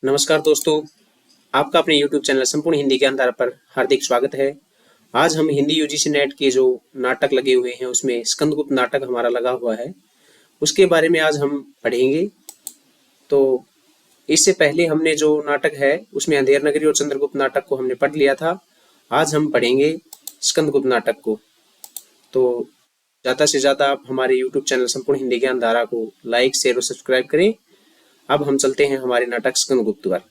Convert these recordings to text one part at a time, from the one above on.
नमस्कार दोस्तों, आपका अपने YouTube चैनल संपूर्ण हिंदी ज्ञानधारा पर हार्दिक स्वागत है। आज हम हिंदी यूजीसी नेट के जो नाटक लगे हुए हैं उसमें स्कंदगुप्त नाटक हमारा लगा हुआ है, उसके बारे में आज हम पढ़ेंगे। तो इससे पहले हमने जो नाटक है उसमें अंधेर नगरी और चंद्रगुप्त नाटक को हमने पढ़ लिया था। आज हम पढ़ेंगे स्कंदगुप्त नाटक को। तो ज़्यादा से ज़्यादा आप हमारे YouTube चैनल संपूर्ण हिंदी ज्ञानधारा को लाइक, शेयर और सब्सक्राइब करें। अब हम चलते हैं हमारे नाटक स्कंदगुप्त पर।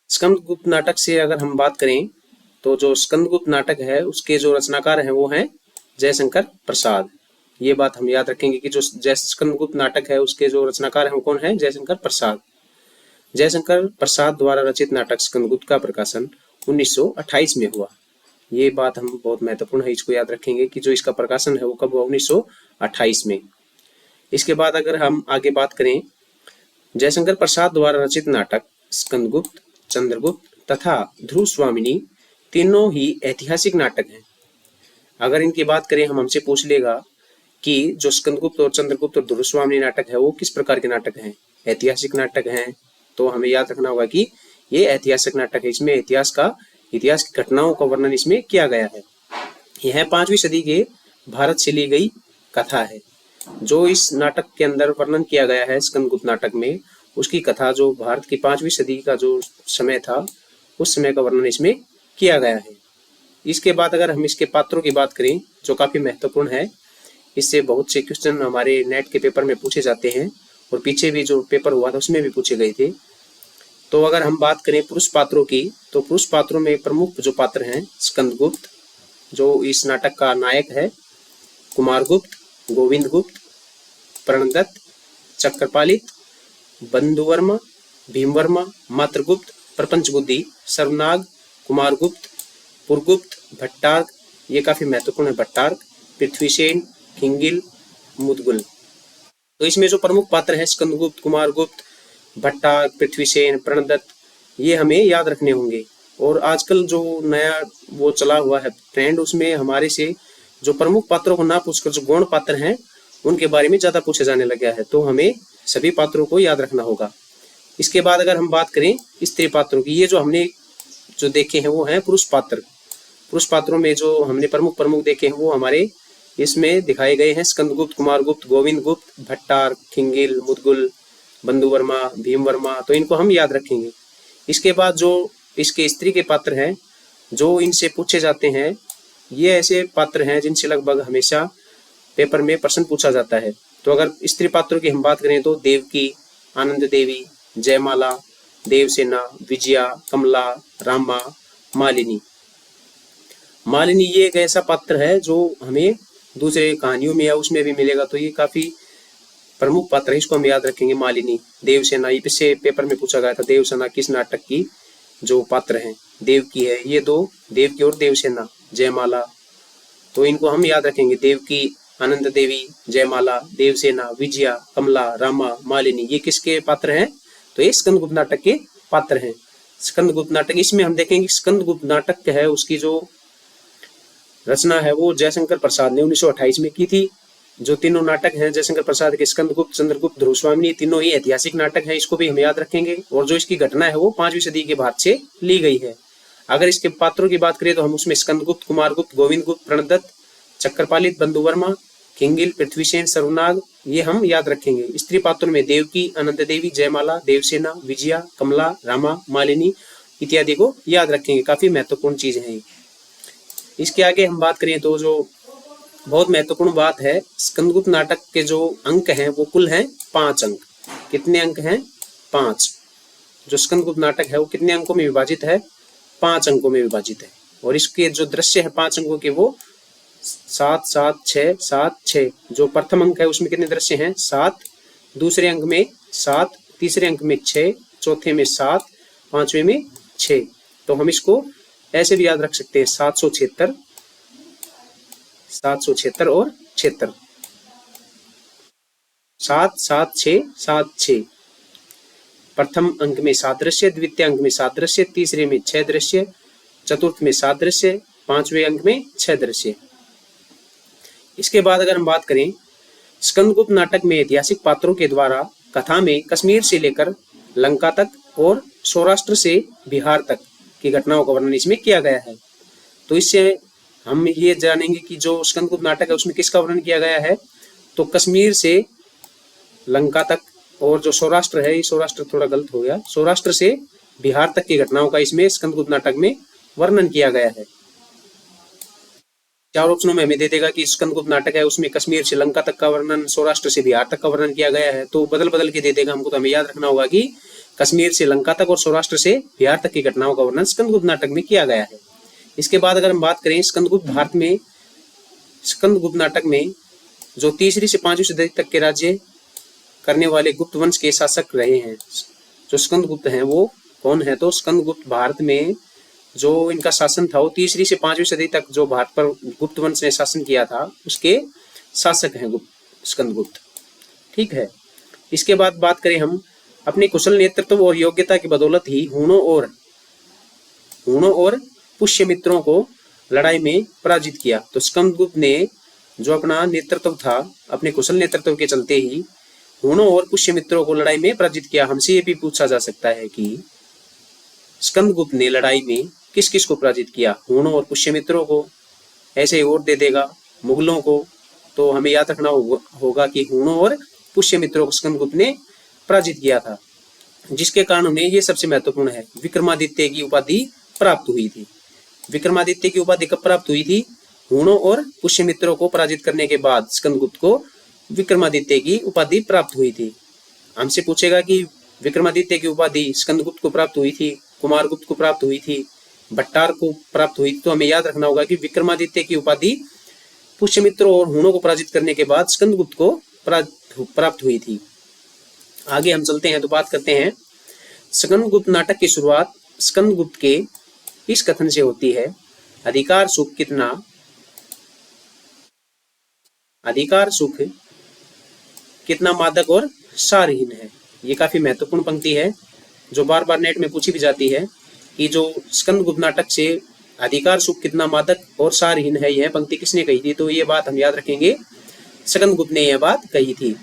स्कंदगुप्त नाटक से अगर हम बात करें तो जो स्कंदगुप्त नाटक है उसके जो रचनाकार हैं वो हैं जयशंकर प्रसाद। ये बात हम याद रखेंगे कि जो स्कंदगुप्त नाटक है उसके जो रचनाकार हैं वो कौन है? जयशंकर प्रसाद। जयशंकर प्रसाद द्वारा रचित नाटक स्कंदगुप्त का प्रकाशन 1928 में हुआ। ये बात हम बहुत महत्वपूर्ण है, इसको याद रखेंगे कि जो इसका प्रकाशन है वो कब हुआ? 1928 में। इसके बाद अगर हम आगे बात करें, जयशंकर प्रसाद द्वारा रचित नाटक स्कंदगुप्त, चंद्रगुप्त तथा ध्रुव स्वामिनी तीनों ही ऐतिहासिक नाटक हैं। अगर इनकी बात करें, हम हमसे पूछ लेगा कि जो स्कंदगुप्त और चंद्रगुप्त और ध्रुव स्वामिनी नाटक है वो किस प्रकार के नाटक हैं? ऐतिहासिक नाटक हैं। तो हमें याद रखना होगा कि ये ऐतिहासिक नाटक है। इसमें इतिहास की घटनाओं का वर्णन इसमें किया गया है। यह 5वीं सदी के भारत से ली गई कथा है। जो इस नाटक के अंदर वर्णन किया गया है स्कंदगुप्त नाटक में, उसकी कथा जो भारत की 5वीं सदी का जो समय था उस समय का वर्णन इसमें किया गया है। इसके बाद अगर हम इसके पात्रों की बात करें जो काफी महत्वपूर्ण है, इससे बहुत से क्वेश्चन हमारे नेट के पेपर में पूछे जाते हैं और पीछे भी जो पेपर हुआ था उसमें भी पूछे गए थे। तो अगर हम बात करें पुरुष पात्रों की, तो पुरुष पात्रों में प्रमुख जो पात्र हैं स्कंदगुप्त, जो इस नाटक का नायक है, कुमारगुप्त, गोविंदगुप्त, प्रणदत्त, चक्रपालित, बंधुवर्मा, भीमवर्मा, मात्रगुप्त, प्रपंचबुद्धि, सर्वनाग, कुमारगुप्त, पुरगुप्त, भट्टार्क, ये काफी महत्वपूर्ण है, भट्टार्क, पृथ्वीसेन, खिंगिल, मुदगुल। तो इसमें जो प्रमुख पात्र है स्कंदगुप्त, कुमारगुप्त, भट्टार्क, पृथ्वीसेन, प्रणदत्त, ये हमें याद रखने होंगे। और आजकल जो नया वो चला हुआ है ट्रेंड, उसमें हमारे से जो प्रमुख पात्रों को ना पूछकर जो गौण पात्र हैं उनके बारे में ज्यादा पूछा जाने लगा है। तो हमें सभी पात्रों को याद रखना होगा। इसके बाद अगर हम बात करें स्त्री पात्रों की, ये जो हमने जो देखे हैं वो हैं पुरुष पात्र। पुरुष पात्रों में जो हमने प्रमुख देखे हैं वो हमारे इसमें दिखाए गए हैं स्कंदगुप्त, कुमारगुप्त, गोविंदगुप्त, भट्टार्क, खिंगिल, मुदगुल, बंधुवर्मा, भीमवर्मा। तो इनको हम याद रखेंगे। इसके बाद जो इसके स्त्री के पात्र हैं जो इनसे पूछे जाते हैं, ये ऐसे पात्र हैं जिनसे लगभग हमेशा पेपर में प्रश्न पूछा जाता है। तो अगर स्त्री पात्रों की हम बात करें तो देवकी, आनंद देवी, जयमाला, देवसेना, विजया, कमला, रामा, मालिनी। मालिनी ये एक ऐसा पात्र है जो हमें दूसरे कहानियों में या उसमें भी मिलेगा, तो ये काफी प्रमुख पात्र है, इसको हम याद रखेंगे। मालिनी, देवसेना, ये पिछले पेपर में पूछा गया था, देवसेना किस नाटक की जो पात्र हैं? देवकी है। ये दो, देवकी और देवसेना, जयमाला, तो इनको हम याद रखेंगे। देवकी, आनंद देवी, जयमाला, देवसेना, विजया, कमला, रामा, मालिनी, ये किसके पात्र हैं? तो ये स्कंदगुप्त नाटक के पात्र हैं। स्कंदगुप्त नाटक, इसमें हम देखेंगे स्कंदगुप्त नाटक है उसकी जो रचना है वो जयशंकर प्रसाद ने 1928 में की थी। जो तीनों नाटक हैं जयशंकर प्रसाद के, स्कंदगुप्त, चंद्रगुप्त, ध्रुव स्वामिनी, तीनों ही ऐतिहासिक नाटक हैं, इसको भी हम याद रखेंगे। और जो इसकी घटना है वो 5वीं सदी के भारत से ली गई है। अगर इसके पात्रों की बात करें तो हम उसमें स्कंदगुप्त, कुमारगुप्त, गोविंदगुप्त, प्रणदत्त, चक्रपालित, बंधुवर्मा, खिंगिल, पृथ्वीसेन, सर्वनाग, ये हम याद रखेंगे। स्त्री पात्रों में देवकी, आनंद देवी, जयमाला, देवसेना, विजया, कमला, रामा, मालिनी इत्यादि को याद रखेंगे। काफी महत्वपूर्ण चीज है। इसके आगे हम बात करें तो जो बहुत महत्वपूर्ण बात है, स्कंदगुप्त नाटक के जो अंक हैं वो कुल हैं 5 अंक। कितने अंक हैं? 5। जो स्कंदगुप्त नाटक है वो कितने अंकों में विभाजित है? 5 अंकों में विभाजित है। और इसके जो दृश्य है 5 अंकों के वो 7, 7, 6, 7, 6। जो प्रथम अंक है उसमें कितने दृश्य हैं? 7। दूसरे अंक में 7, तीसरे अंक में 6, चौथे में 7, पांचवें में 6। तो हम इसको ऐसे भी याद रख सकते हैं, 776, 776 और 76। 7, 7, 6, 7, 6। प्रथम अंक में 7 दृश्य, द्वितीय अंक में 7 दृश्य, तीसरे में 6 दृश्य, चतुर्थ में 7 दृश्य, पांचवें अंक में 6 दृश्य। इसके बाद अगर हम बात करें, स्कंदगुप्त नाटक में ऐतिहासिक पात्रों के द्वारा कथा में कश्मीर से लेकर लंका तक और सौराष्ट्र से बिहार तक की घटनाओं का वर्णन इसमें किया गया है। तो इससे हम ये जानेंगे कि जो स्कंदगुप्त नाटक है उसमें किसका वर्णन किया गया है, तो कश्मीर से लंका तक और जो सौराष्ट्र है, ये सौराष्ट्र थोड़ा गलत हो गया, सौराष्ट्र से बिहार तक की घटनाओं का इसमें स्कंदगुप्त नाटक में वर्णन किया गया है। चार ऑप्शनों में हमें दे देगा कि स्कंदगुप्त नाटक है उसमें कश्मीर से लंका तक का वर्णन, सौराष्ट्र से बिहार तक का वर्णन किया गया है। तो बदल बदल के दे देगा हमको, तो हमें याद रखना होगा कि कश्मीर से लंका तक और सौराष्ट्र से बिहार तक की घटनाओं का वर्णन स्कंदगुप्त नाटक में किया गया है। इसके बाद अगर हम बात करें स्कंदगुप्त भारत में, स्कंदगुप्त नाटक में जो 3वीं से 5वीं सदी तक के राज्य करने वाले गुप्त वंश के शासक रहे हैं, जो स्कंदगुप्त हैं वो कौन है, तो स्कंदगुप्त भारत में जो इनका शासन था वो 3वीं से 5वीं सदी तक जो भारत पर गुप्त वंश ने शासन किया था उसके शासक हैं स्कंदगुप्त। ठीक है। इसके बाद बात करें हम, अपने कुशल नेतृत्व और योग्यता की बदौलत ही हूणों और पुष्यमित्रों को लड़ाई में पराजित किया। तो स्कंदगुप्त ने जो अपना नेतृत्व था, अपने कुशल नेतृत्व के चलते ही हूणों और पुष्यमित्रों को लड़ाई में पराजित किया। हमसे ये भी पूछा जा सकता है कि स्कंदगुप्त ने लड़ाई में किस किस को पराजित किया, हूणों और पुष्यमित्रों को, ऐसे और दे देगा मुगलों को। तो हमें याद रखना होगा कि हूणों और पुष्यमित्रों को स्कंदगुप्त ने पराजित किया था, जिसके कारण उन्हें, ये सबसे महत्वपूर्ण है, विक्रमादित्य की उपाधि प्राप्त हुई थी। विक्रमादित्य की उपाधि कब प्राप्त हुई थी, हूणों और पुष्यमित्रों को पराजित करने के बाद स्कंदगुप्त को विक्रमादित्य की उपाधि प्राप्त हुई थी। हमसे पूछेगा कि विक्रमादित्य की उपाधि स्कंदगुप्त को प्राप्त हुई थी, कुमारगुप्त को प्राप्त हुई थी, भट्टार को प्राप्त हुई, तो हमें याद रखना होगा कि विक्रमादित्य की उपाधि पुष्यमित्रों और हूणों को पराजित करने के बाद स्कंदगुप्त को प्राप्त हुई थी। आगे हम चलते हैं तो बात करते हैं स्कंदगुप्त नाटक की शुरुआत स्कंदगुप्त के इस कथन से होती है, अधिकार सुख कितना मादक और सारहीन है। ये काफी महत्वपूर्ण पंक्ति है जो बार बार नेट में पूछी भी जाती है कि जो स्कंदगुप्त नाटक से अधिकार सुख कितना मादक और सारहीन है, यह पंक्ति किसने कही थी, तो ये बात हम याद रखेंगे, स्कंदगुप्त ने यह बात कही थी।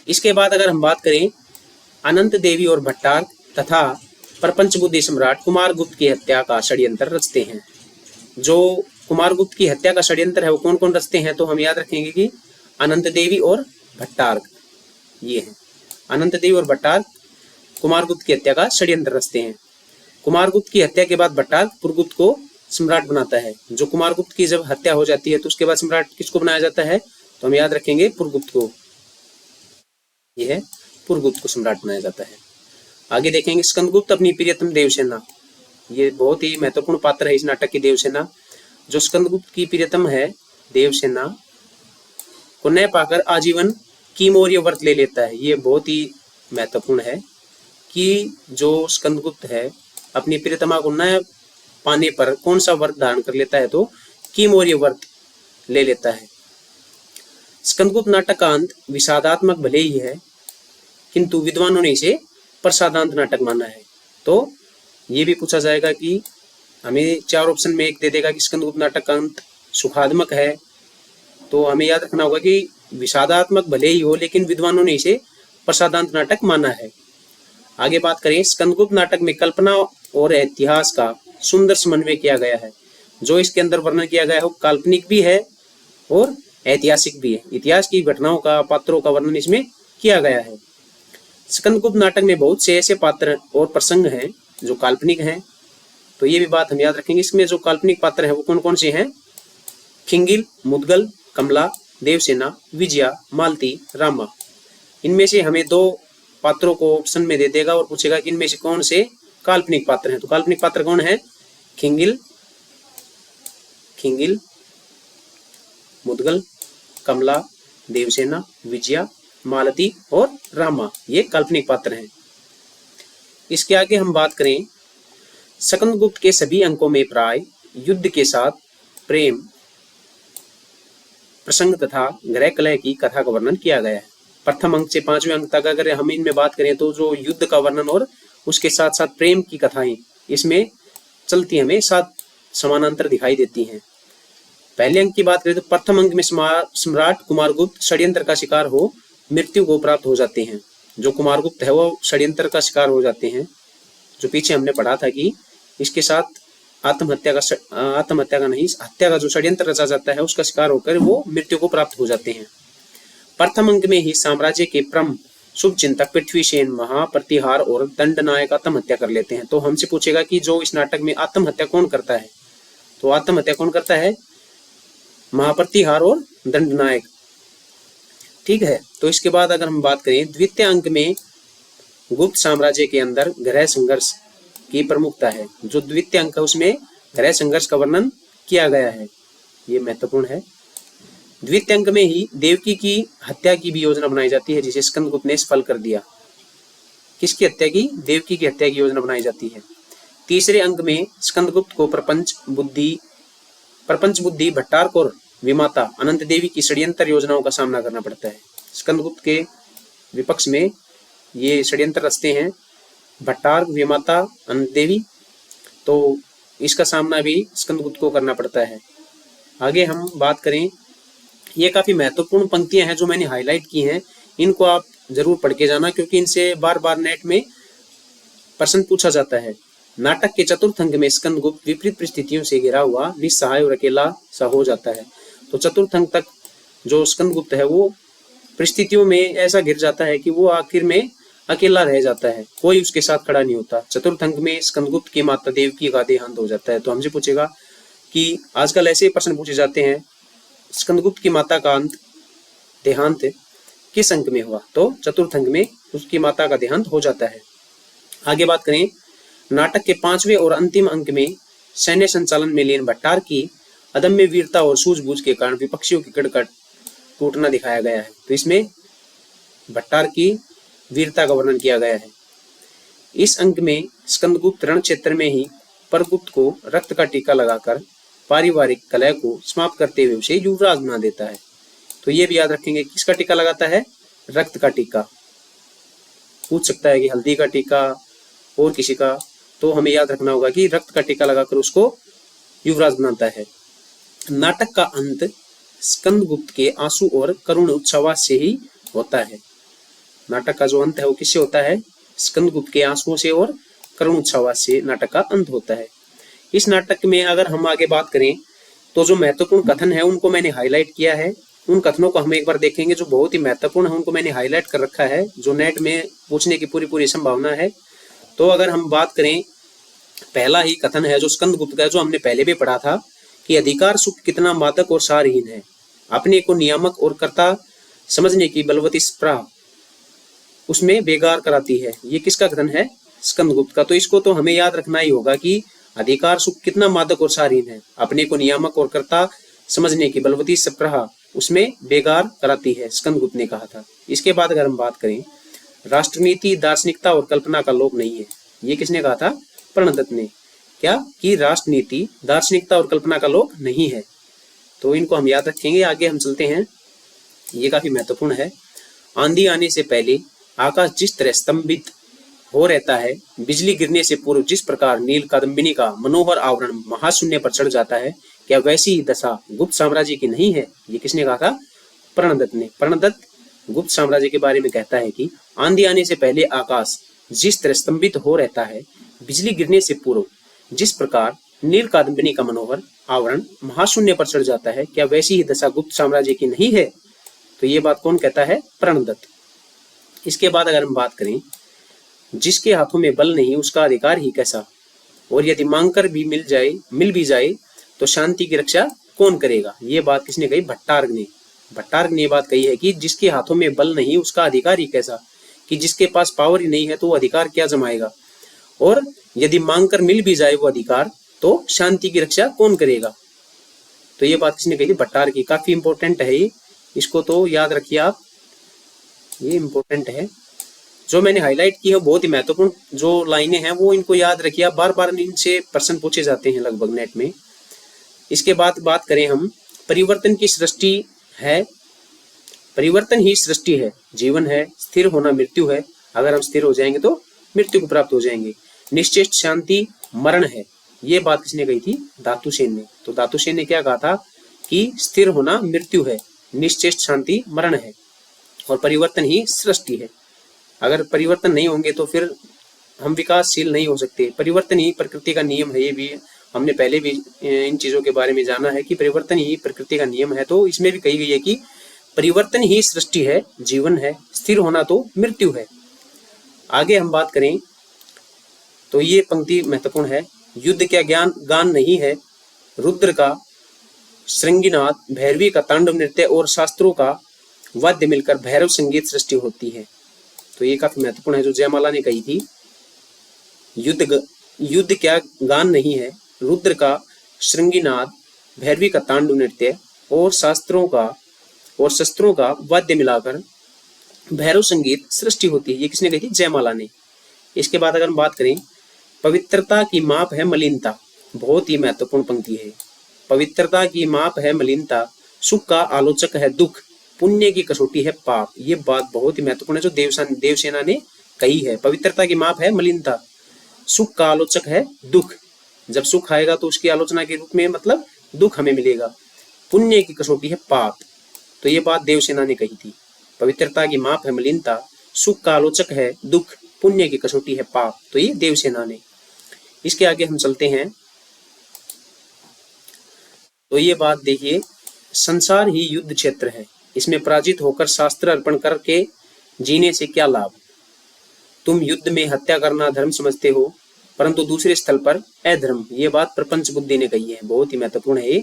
इसके बाद अगर हम बात करें, अनंत देवी और भट्टार तथा प्रपंच बुद्धि सम्राट कुमारगुप्त की हत्या का षड्यंत्र रचते हैं। जो कुमारगुप्त की हत्या का षड्यंत्र है वो कौन कौन रचते हैं, तो हम याद रखेंगे कि अनंत देवी और भट्टार, ये है अनंत देवी और भट्टार कुमारगुप्त की हत्या का षड्यंत्र रचते हैं। कुमारगुप्त की हत्या के बाद भट्टार पुरगुप्त को सम्राट बनाता है। जो कुमारगुप्त की जब हत्या हो जाती है तो उसके बाद सम्राट किसको बनाया जाता है, तो हम याद रखेंगे पुरगुप्त को, यह है पुरगुप्त को सम्राट बनाया जाता है। आगे देखेंगे स्कंदगुप्त अपनी प्रियतम देवसेना, ये बहुत ही महत्वपूर्ण पात्र है इस नाटक की देवसेना। जो स्कंदगुप्त की प्रियतम है देवसेना को न पाकर आजीवन कीमौर्य व्रत ले लेता है। ये बहुत ही महत्वपूर्ण है कि जो स्कंदगुप्त है अपनी प्रियतमा को न पाने पर कौन सा व्रत धारण कर लेता है, तो कीमौर्य व्रत ले लेता है। स्कंदगुप्त नाटक का अंत विषादात्मक भले ही है किंतु विद्वानों ने इसे प्रसादांत नाटक माना है। तो ये भी पूछा जाएगा कि हमें चार ऑप्शन में एक दे देगा कि स्कंदगुप्त नाटक का अंत सुखात्मक है, तो हमें याद रखना होगा कि विषादात्मक भले ही हो लेकिन विद्वानों ने इसे प्रसादांत नाटक माना है। आगे बात करें, स्कंदगुप्त नाटक में कल्पना और इतिहास का सुंदर समन्वय किया गया है। जो इसके अंदर वर्णन किया गया है वो काल्पनिक भी है और ऐतिहासिक भी है। इतिहास की घटनाओं का, पात्रों का वर्णन इसमें किया गया है। स्कंदगुप्त नाटक में बहुत से ऐसे पात्र और प्रसंग हैं जो काल्पनिक हैं, तो ये भी बात हम याद रखेंगे। इसमें जो काल्पनिक पात्र हैं वो कौन कौन से हैं, खिंगिल, मुदगल, कमला, देवसेना, विजया, मालती, रामा। इनमें से हमें दो पात्रों को ऑप्शन में दे देगा और पूछेगा कि इनमें से कौन से काल्पनिक पात्र हैं। तो काल्पनिक पात्र कौन है, खिंगिल, मुदगल, कमला, देवसेना, विजया, मालती और रामा, ये काल्पनिक पात्र हैं। इसके आगे हम बात करें, स्कंदगुप्त के सभी अंकों में प्राय युद्ध के साथ प्रेम प्रसंग तथा गृह कलह की कथा का वर्णन किया गया है। प्रथम अंक से 5वें अंक तक अगर हम इनमें बात करें तो जो युद्ध का वर्णन और उसके साथ साथ प्रेम की कथाएं इसमें चलती हमें साथ समानांतर दिखाई देती हैं। पहले अंक की बात करें तो प्रथम अंक में सम्राट कुमारगुप्त षड्यंत्र का शिकार हो मृत्यु को प्राप्त हो जाते हैं। जो कुमारगुप्त है वो षड्यंत्र का शिकार हो जाते हैं। जो पीछे हमने पढ़ा था कि इसके साथ आत्महत्या का नहीं, हत्या का जो षड्यंत्र रचा जाता है उसका शिकार होकर वो मृत्यु को प्राप्त हो जाते हैं। प्रथम अंक में ही साम्राज्य के परम शुभ चिंतक पृथ्वीसेन महाप्रतिहार और दंडनायक आत्महत्या कर लेते हैं। तो हमसे पूछेगा कि जो इस नाटक में आत्महत्या कौन करता है, तो आत्महत्या कौन करता है? महाप्रतिहार और दंडनायक। ठीक है। तो इसके बाद अगर हम बात करें द्वितीय अंक में गुप्त साम्राज्य के अंदर गृह संघर्ष की प्रमुखता है। जो द्वितीय अंक है उसमें गृह संघर्ष का वर्णन किया गया है, ये महत्वपूर्ण है। द्वितीय अंक में ही देवकी की हत्या की भी योजना बनाई जाती है, जिसे स्कंदगुप्त ने सफल कर दिया। किसकी हत्या की? देवकी की हत्या की योजना बनाई जाती है। तीसरे अंक में स्कंदगुप्त को प्रपंच बुद्धि भट्टारक और विमाता अनंत देवी की षड्यंत्र योजनाओं का सामना करना पड़ता है। स्कंदगुप्त के विपक्ष में ये षड्यंत्र रचते हैं भट्टारक, विमाता, अनंत देवी। तो इसका सामना भी स्कंदगुप्त को करना पड़ता है। आगे हम बात करें, ये काफी महत्वपूर्ण पंक्तियां हैं जो मैंने हाईलाइट की हैं, इनको आप जरूर पढ़ के जाना, क्योंकि इनसे बार बार नेट में प्रश्न पूछा जाता है। नाटक के चतुर्थ अंक में स्कंदगुप्त विपरीत परिस्थितियों से घिरा हुआ निस्सहाय और अकेला सा हो जाता है। तो चतुर्थ अंक तक जो स्कंदगुप्त है वो परिस्थितियों में ऐसा घिर जाता है कि वो आखिर में अकेला रह जाता है, कोई उसके साथ खड़ा नहीं होता। चतुर्थ अंक में स्कंदगुप्त की माता देवकी का देहांत हो जाता है। तो हमसे पूछेगा कि आजकल ऐसे प्रश्न पूछे जाते हैं, स्कंदगुप्त की माता का देहांत किस अंक में हुआ? तो चतुर्थ अंक में उसकी माता का देहांत हो जाता है। आगे बात करें, नाटक के पांचवें और अंतिम अंक में सैन्य संचालन में लीन भट्टारक की अदम्य वीरता और सूझबूझ के कारण विपक्षियों की कड़कड़ टूटना दिखाया गया है। तो इसमें भट्टारक की वीरता का वर्णन किया गया है। इस अंक में स्कंदगुप्त रण क्षेत्र में ही प्रगुप्त को रक्त का टीका लगाकर पारिवारिक कलह को समाप्त करते हुए उसे युवराज बना देता है। तो ये भी याद रखेंगे, किसका टीका लगाता है? रक्त का टीका। पूछ सकता है कि हल्दी का टीका और किसी का, तो हमें याद रखना होगा कि रक्त का टीका लगाकर उसको युवराज बनाता है। नाटक का अंत स्कंदगुप्त के आंसू और करुण उच्छ्वास से ही होता है। नाटक का जो अंत है वो किससे होता है? स्कंदगुप्त के आंसुओं से और करुण उच्छ्वास से नाटक का अंत होता है। इस नाटक में अगर हम आगे बात करें तो जो महत्वपूर्ण कथन है उनको मैंने हाईलाइट किया है। उन कथनों को हम एक बार देखेंगे जो बहुत ही महत्वपूर्ण है, उनको मैंने हाईलाइट कर रखा है, जो नेट में पूछने की पूरी संभावना है। तो अगर हम बात करें, पहला ही कथन है जो स्कंदगुप्त का, जो हमने पहले भी पढ़ा था कि अधिकार सुख कितना मादक और सारहीन है, अपने को नियामक और कर्ता समझने की बलवती स्पृहा उसमें बेगार कराती है। ये किसका कथन है? स्कंदगुप्त का। तो इसको तो हमें याद रखना ही होगा कि अधिकार सुख कितना मादक और सारहीन है, अपने को नियामक और कर्ता समझने की बलवती स्पृहा उसमें बेगार कराती है, स्कंदगुप्त ने कहा था। इसके बाद अगर हम बात करें, राष्ट्रनीति दार्शनिकता और कल्पना का लोक नहीं है, ये किसने कहा था? प्रणदत्त ने। क्या? कि राष्ट्रनीति दार्शनिकता और कल्पना का लोक नहीं है। तो इनको हम याद रखेंगे। आगे हम चलते हैं, ये काफी महत्वपूर्ण है। आंधी आने से पहले आकाश जिस तरह स्तंभित हो रहता है, बिजली गिरने से पूर्व जिस प्रकार नील कादम्बिनी का मनोहर आवरण महाशून्य पर चढ़ जाता है, क्या वैसी ही दशा गुप्त साम्राज्य की नहीं है? ये किसने कहा था? प्रणदत्त ने। प्रणदत्त गुप्त साम्राज्य के बारे में कहता है कि आंधी आने से पहले आकाश जिस तरह स्तंभित हो रहता है, बिजली गिरने से पूर्व जिस प्रकार नील कादम्बिनी का मनोहर आवरण महाशून्य पर चढ़ जाता है, क्या वैसी ही दशा गुप्त साम्राज्य की नहीं है? तो ये बात कौन कहता है? प्रणदत्त। इसके बाद अगर हम बात करें, जिसके हाथों में बल नहीं उसका अधिकार ही कैसा, और यदि मांगकर भी मिल भी जाए तो शांति की रक्षा कौन करेगा? ये बात किसने कही? भट्टारक ने। भट्टारक ने ये बात कही है कि जिसके हाथों में बल नहीं उसका अधिकार ही कैसा, कि जिसके पास पावर ही नहीं है तो वो अधिकार क्या जमाएगा, और यदि मांगकर मिल भी जाए वो अधिकार तो शांति की रक्षा कौन करेगा? तो ये बात किसने कही थी? भट्टारक की। काफी इंपॉर्टेंट है ये, इसको तो याद रखिए आप, ये इंपॉर्टेंट है। जो मैंने हाईलाइट की है बहुत ही महत्वपूर्ण जो लाइनें हैं वो इनको याद रखिए आप, बार बार इनसे प्रश्न पूछे जाते हैं लगभग नेट में। इसके बाद बात करें हम, परिवर्तन की सृष्टि है, परिवर्तन ही सृष्टि है, जीवन है, स्थिर होना मृत्यु है, अगर हम स्थिर हो जाएंगे तो मृत्यु को प्राप्त हो जाएंगे, निश्चेष्ट शांति मरण है। ये बात किसने कही थी? धातुसेन ने। तो धातुसेन ने क्या कहा था कि स्थिर होना मृत्यु है, निश्चेष्ट शांति मरण है और परिवर्तन ही सृष्टि है। अगर परिवर्तन नहीं होंगे तो फिर हम विकासशील नहीं हो सकते। परिवर्तन ही प्रकृति का नियम है, ये भी हमने पहले भी इन चीजों के बारे में जाना है कि परिवर्तन ही प्रकृति का नियम है। तो इसमें भी कही गई है कि परिवर्तन ही सृष्टि है, जीवन है, स्थिर होना तो मृत्यु है। आगे हम बात करें तो ये पंक्ति महत्वपूर्ण है। युद्ध क्या ज्ञान गान नहीं है, रुद्र का श्रृंगीनाद, भैरवी का तांडव नृत्य और शास्त्रों का वाद्य मिलकर भैरव संगीत सृष्टि होती है। तो ये काफी महत्वपूर्ण है जो जयमाला ने कही थी। युद्ध क्या गान नहीं है, रुद्र का श्रृंगीनाद, भैरवी का तांडव नृत्य और शस्त्रों का वाद्य मिलाकर भैरव संगीत सृष्टि होती है। ये किसने कही थी? जयमाला ने। इसके बाद अगर हम बात करें, पवित्रता की माप है मलिनता, बहुत ही महत्वपूर्ण पंक्ति है। पवित्रता की माप है मलिनता, सुख का आलोचक है दुख, पुण्य की कसौटी है पाप। ये बात बहुत ही महत्वपूर्ण है जो देवसेना ने कही है। पवित्रता की माप है मलिनता, सुख का आलोचक है दुख। जब सुख आएगा तो उसकी आलोचना के रूप में मतलब दुख हमें मिलेगा। पुण्य की कसौटी है पाप। तो ये बात देवसेना ने कही थी। पवित्रता की माप है मलिनता, सुख का आलोचक है दुख, पुण्य की कसौटी है पाप। तो ये देवसेना ने। इसके आगे हम चलते हैं तो ये बात देखिए, संसार ही युद्ध क्षेत्र है, इसमें पराजित होकर शास्त्र अर्पण करके जीने से क्या लाभ। तुम युद्ध में हत्या करना धर्म समझते हो, परंतु दूसरे स्थल पर अधर्म। ये बात प्रपंच बुद्धि ने कही है, बहुत ही महत्वपूर्ण है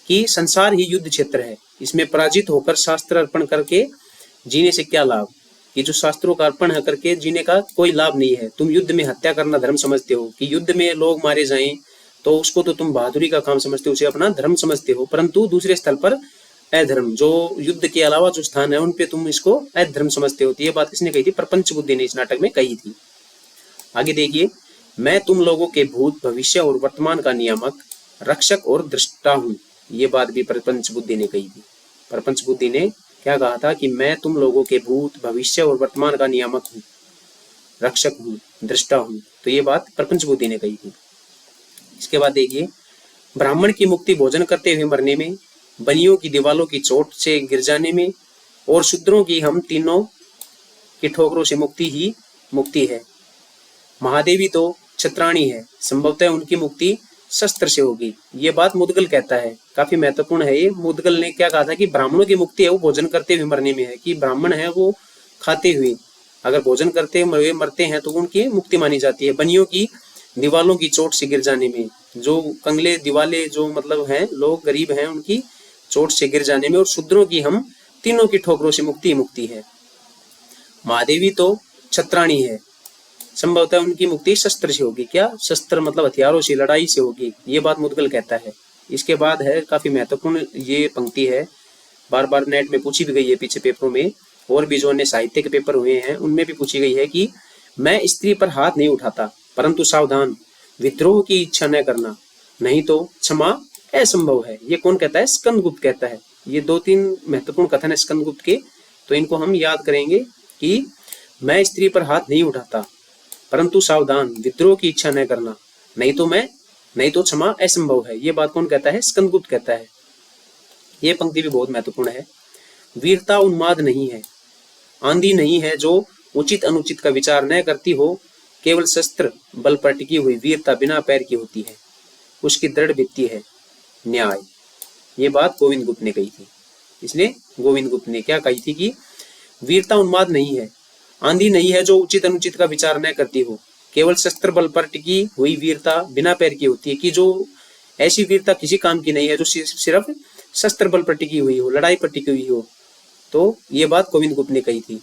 कि संसार ही युद्ध क्षेत्र है, इसमें पराजित होकर शास्त्र अर्पण करके जीने से क्या लाभ। कि जो शास्त्रों का अर्पण करके जीने का कोई लाभ नहीं है। तुम युद्ध में हत्या करना धर्म समझते हो कि युद्ध में लोग मारे जाएं तो उसको तो तुम बहादुरी का काम समझते हो, उसे अपना धर्म समझते हो, परंतु दूसरे स्थल पर अधर्म, जो युद्ध के अलावा जो स्थान है उन पे तुम इसको अधर्म समझते हो। ये बात किसने कही थी? प्रपंच बुद्धि ने इस नाटक में कही थी। आगे देखिए, मैं तुम लोगों के भूत भविष्य और वर्तमान का नियामक, रक्षक और दृष्टा हूँ। ये बात भी प्रपंच बुद्धि ने कही थी। प्रपंच बुद्धि ने क्या कहा था कि मैं तुम लोगों के भूत भविष्य और वर्तमान का नियामक हूँ, रक्षक हूँ, दृष्टा हूँ। तो ये बात प्रपंच बुद्धि ने कही थी। इसके बाद देखिए, ब्राह्मण की मुक्ति भोजन करते हुए मरने में, बनियों की दीवालों की चोट से गिर जाने में, और शूद्रों की हम तीनों की ठोकरों से मुक्ति ही मुक्ति है। महादेवी तो छत्राणी है, संभवतः उनकी मुक्ति शस्त्र से होगी। ये बात मुदगल कहता है, काफी महत्वपूर्ण है ये। मुदगल ने क्या कहा था कि ब्राह्मणों की मुक्ति है वो भोजन करते हुए मरने में है, कि ब्राह्मण है वो खाते हुए, अगर भोजन करते हुए मरते हैं तो उनकी मुक्ति मानी जाती है। बनियों की दीवालों की चोट से गिर जाने में, जो कंगले दीवाले जो मतलब हैं लोग गरीब हैं उनकी चोट से गिर जाने में, और शूद्रों की हम तीनों की ठोकरों से मुक्ति है। महादेवी तो छत्राणी है, संभवतः उनकी मुक्ति शस्त्र से होगी। क्या? शस्त्र मतलब हथियारों से, लड़ाई से होगी। ये बात मुदगल कहता है। इसके बाद है काफी महत्वपूर्ण ये पंक्ति है, बार बार नेट में पूछी भी गई है पीछे पेपरों में, और भी जो अन्य साहित्य के पेपर हुए हैं उनमें भी पूछी गई है कि मैं स्त्री पर हाथ नहीं उठाता, परंतु सावधान, विद्रोह की इच्छा न करना, नहीं तो क्षमा असंभव है। ये कौन कहता है? स्कंदगुप्त कहता है। ये 2-3 महत्वपूर्ण कथन है स्कंदगुप्त के, तो इनको हम याद करेंगे कि मैं स्त्री पर हाथ नहीं उठाता, परंतु सावधान, विद्रोह की इच्छा न करना, नहीं तो क्षमा असंभव है। ये बात कौन कहता है? स्कंदगुप्त कहता है। ये पंक्ति भी बहुत महत्वपूर्ण है। वीरता उन्माद नहीं है, आंधी नहीं है जो उचित अनुचित का विचार न करती हो, केवल शस्त्र बल पर टिकी हुई वीरता बिना पैर की होती है, उसकी दृढ़ भित्ति है न्याय। ये बात गोविंद गुप्त ने कही थी। इसलिए गोविंद गुप्त ने क्या कही थी कि वीरता उन्माद नहीं है, आंधी नहीं है जो उचित अनुचित का विचार न करती हो, केवल शस्त्र बल पर टिकी हुई वीरता बिना पैर की होती है, कि जो ऐसी वीरता किसी काम की नहीं है जो सिर्फ शस्त्र बल पर टिकी हुई हो, लड़ाई पर टिकी हुई हो। तो ये बात गोविंद गुप्त ने कही थी।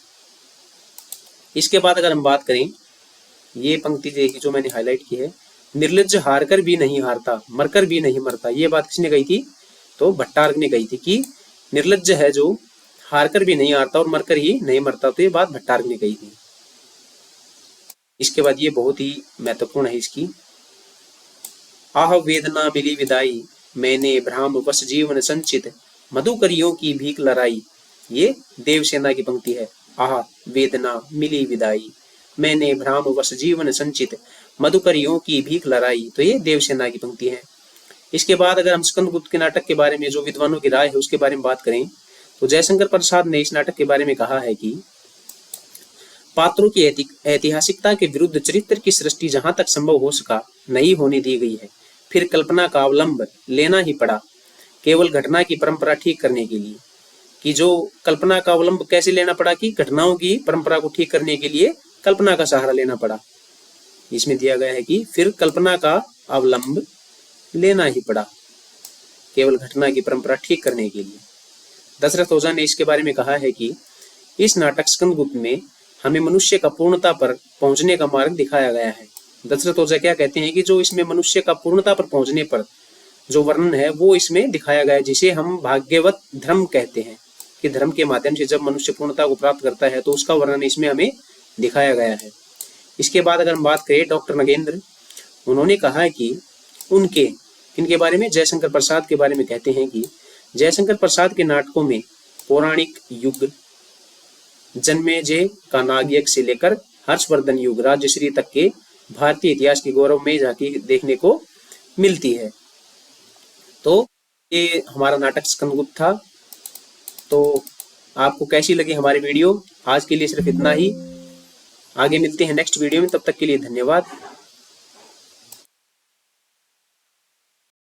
इसके बाद अगर हम बात करें, ये पंक्ति देखिए जो मैंने हाईलाइट की है, निर्लज्ज हार कर भी नहीं हारता, मरकर भी नहीं मरता। ये बात किसने कही थी? तो भट्टार्क ने कही थी कि निर्लज्ज है जो हार कर भी नहीं हारता और मरकर ही नहीं मरता। तो ये बात भट्टार्क ने कही थी। इसके बाद ये बहुत ही महत्वपूर्ण है इसकी, आह वेदना मिली विदाई, मैंने भ्राम वश जीवन संचित, मधुकरियों की भीख लड़ाई। ये देवसेना की पंक्ति है। आह वेदना मिली विदाई, मैंने भ्राम वश जीवन संचित, मधुकरियों की भीख लड़ाई। तो ये देवसेना की पंक्ति है। इसके बाद अगर हम स्कंदगुप्त के नाटक के बारे में जो विद्वानों की राय है उसके बारे में बात करें, तो जयशंकर प्रसाद ने इस नाटक के बारे में कहा है कि पात्रों की ऐतिहासिकता के विरुद्ध चरित्र की सृष्टि जहां तक संभव हो सका नहीं होने दी गई है। फिर कल्पना का अवलंब लेना ही पड़ा केवल घटना की परंपरा ठीक करने के लिए। कि जो कल्पना का अवलंब कैसे लेना पड़ा कि घटनाओं की परंपरा को ठीक करने के लिए कल्पना का सहारा लेना पड़ा। इसमें दिया गया है कि फिर कल्पना का अवलंब लेना ही पड़ा केवल घटना की परंपरा ठीक करने के लिए। दशरथ ओझा ने इसके बारे में कहा है कि इस नाटक स्कंदगुप्त में हमें मनुष्य का पूर्णता पर पहुंचने का मार्ग दिखाया गया है। दशरथ ओझा क्या कहते हैं कि जो इसमें मनुष्य का पूर्णता पर पहुंचने पर जो वर्णन है वो इसमें दिखाया गया है, जिसे हम भाग्यवत धर्म कहते हैं कि धर्म के माध्यम से जब मनुष्य पूर्णता को प्राप्त करता है तो उसका वर्णन इसमें हमें दिखाया गया है। इसके बाद अगर हम बात करें डॉक्टर नगेंद्र, उन्होंने कहा है कि उनके इनके बारे में जयशंकर प्रसाद के बारे में कहते हैं कि जयशंकर प्रसाद के नाटकों में पौराणिक युग जन्मेजय का नागयज्ञ से लेकर हर्षवर्धन युग राजश्री तक के भारतीय इतिहास की गौरवमयी झांकी देखने को मिलती है। तो ये हमारा नाटक स्कंदगुप्त था। तो आपको कैसी लगी हमारी वीडियो? आज के लिए सिर्फ इतना ही। आगे मिलते हैं नेक्स्ट वीडियो में, तब तक के लिए धन्यवाद।